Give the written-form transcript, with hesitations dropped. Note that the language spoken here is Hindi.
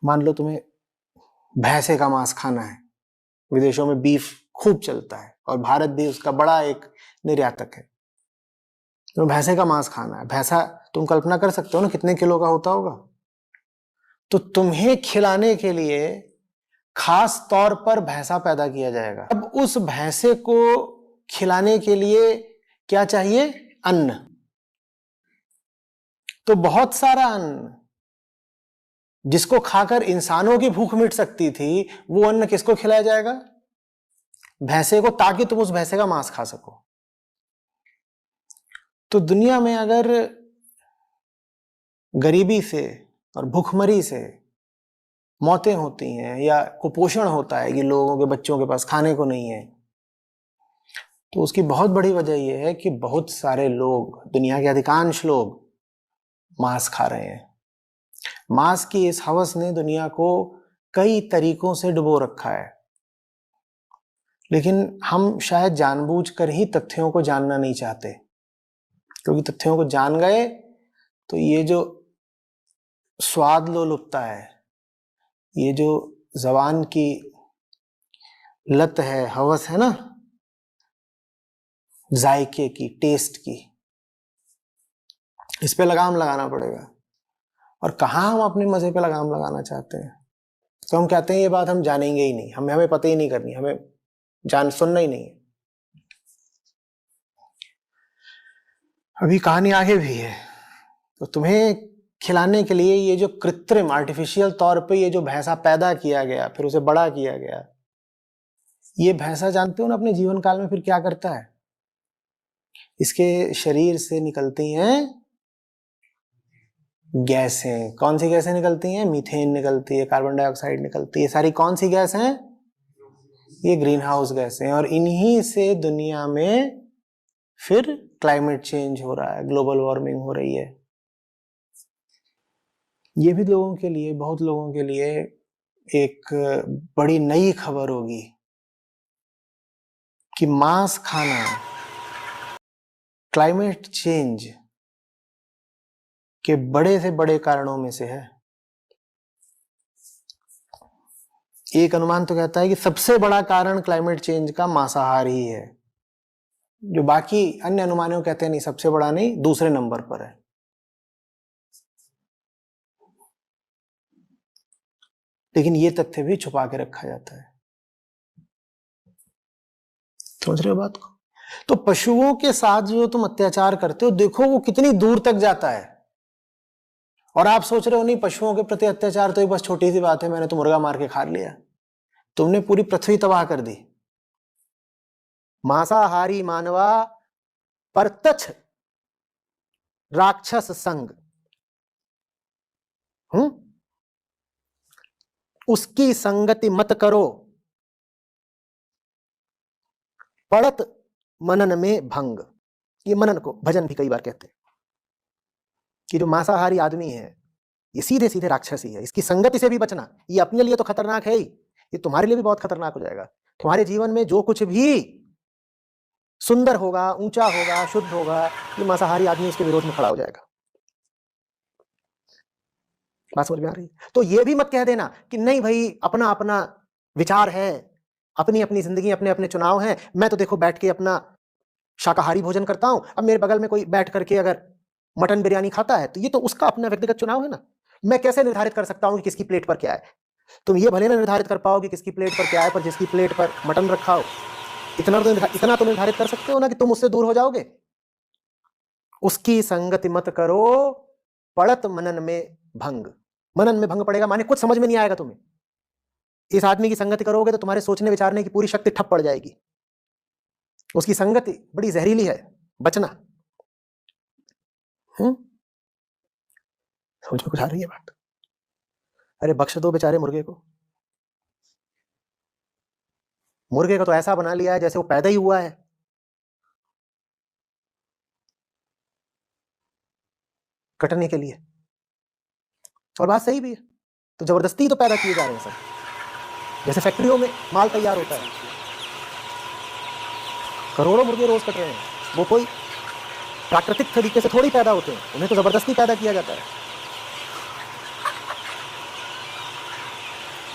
मान लो तुम्हें भैंसे का मांस खाना है, विदेशों में बीफ खूब चलता है और भारत भी उसका बड़ा एक निर्यातक है। तो भैंसे का मांस खाना है, भैंसा तुम कल्पना कर सकते हो ना कितने किलो का होता होगा। तो तुम्हें खिलाने के लिए खास तौर पर भैंसा पैदा किया जाएगा। अब उस भैंसे को खिलाने के लिए क्या चाहिए? अन्न। तो बहुत सारा अन्न जिसको खाकर इंसानों की भूख मिट सकती थी, वो अन्न किसको खिलाया जाएगा? भैंसे को, ताकि तुम उस भैंसे का मांस खा सको। तो दुनिया में अगर गरीबी से और भूखमरी से मौतें होती हैं या कुपोषण होता है कि लोगों के बच्चों के पास खाने को नहीं है, तो उसकी बहुत बड़ी वजह यह है कि बहुत सारे लोग, दुनिया के अधिकांश लोग मांस खा रहे हैं। मांस की इस हवस ने दुनिया को कई तरीकों से डुबो रखा है, लेकिन हम शायद जानबूझकर ही तथ्यों को जानना नहीं चाहते, क्योंकि तथ्यों को जान गए तो ये जो स्वाद लोलुपता है, ये जो ज़बान की लत है, हवस है ना, जायके की, टेस्ट की, इस पे लगाम लगाना पड़ेगा। और कहाँ हम अपने मजे पे लगाम लगाना चाहते हैं? तो हम कहते हैं ये बात हम जानेंगे ही नहीं, हमें पता ही नहीं करनी, हमें सुनना ही नहीं है। अभी कहानी आगे भी है। तो तुम्हें खिलाने के लिए ये जो कृत्रिम आर्टिफिशियल तौर पे ये जो भैंसा पैदा किया गया, फिर उसे बड़ा किया गया, ये भैंसा जानते हो ना अपने जीवन काल में फिर क्या करता है? इसके शरीर से निकलती हैं गैसें। कौन सी गैसें निकलती हैं? मीथेन निकलती है, कार्बन डाइऑक्साइड निकलती है। सारी कौन सी गैस हैं? ये ग्रीन हाउस गैसें। और इन्हीं से दुनिया में फिर क्लाइमेट चेंज हो रहा है, ग्लोबल वार्मिंग हो रही है। ये भी लोगों के लिए, बहुत लोगों के लिए एक बड़ी नई खबर होगी कि मांस खाना क्लाइमेट चेंज के बड़े से बड़े कारणों में से है। एक अनुमान तो कहता है कि सबसे बड़ा कारण क्लाइमेट चेंज का मांसाहार ही है। जो बाकी अन्य अनुमानों कहते हैं नहीं, सबसे बड़ा नहीं, दूसरे नंबर पर है। लेकिन ये तथ्य भी छुपा के रखा जाता है। समझ रहे हो बात को? तो पशुओं के साथ जो तुम अत्याचार करते हो, देखो वो कितनी दूर तक जाता है। और आप सोच रहे हो नहीं, पशुओं के प्रति अत्याचार तो एक बस छोटी सी बात है, मैंने तो मुर्गा मार के खा लिया। तुमने पूरी पृथ्वी तबाह कर दी। मांसाहारी मानवा परतछ राक्षस संग, उसकी संगति मत करो, पड़त मनन में भंग। ये मनन को भजन भी कई बार कहते हैं कि जो मांसाहारी आदमी है ये सीधे सीधे राक्षस ही है, इसकी संगति से भी बचना। ये अपने लिए तो खतरनाक है ही, ये तुम्हारे लिए भी बहुत खतरनाक हो जाएगा। तुम्हारे जीवन में जो कुछ भी सुंदर होगा, ऊंचा होगा, शुद्ध होगा, ये मांसाहारी आदमी उसके विरोध में खड़ा हो जाएगा। बात समझ में आ रही है? तो ये भी मत कह देना कि नहीं भाई, अपना अपना विचार है, अपनी अपनी जिंदगी, अपने अपने चुनाव हैं। मैं तो देखो बैठ के अपना शाकाहारी भोजन करता हूं, अब मेरे बगल में कोई बैठ करके अगर मटन बिरयानी खाता है तो ये तो उसका अपना व्यक्तिगत चुनाव है ना। मैं कैसे निर्धारित कर सकता हूं कि किसकी प्लेट पर क्या है? तुम ये भले ना निर्धारित कर पाओ कि किसकी प्लेट पर क्या है, पर जिसकी प्लेट पर मटन रखा हो, इतना तो निर्धारित कर सकते हो ना कि तुम उससे दूर हो जाओगे। उसकी संगति मत करो, पड़त मनन में भंग। मनन में भंग पड़ेगा माने कुछ समझ में नहीं आएगा तुम्हें। इस आदमी की संगति करोगे तो तुम्हारे सोचने विचारने की पूरी शक्ति ठप पड़ जाएगी। उसकी संगति बड़ी जहरीली है, बचना। समझ में कुछ आ रही है बात? अरे बख्श दो बेचारे मुर्गे को। मुर्गे को तो ऐसा बना लिया है जैसे वो पैदा ही हुआ है। कटने के लिए, और बात सही भी है। तो जबरदस्ती तो पैदा किए जा रहे हैं सब, जैसे फैक्ट्रियों में माल तैयार होता है, करोड़ों मुर्गे रोज कट रहे हैं। वो कोई प्राकृतिक तरीके से थोड़ी पैदा होते हैं, उन्हें तो जबरदस्ती पैदा किया जाता है।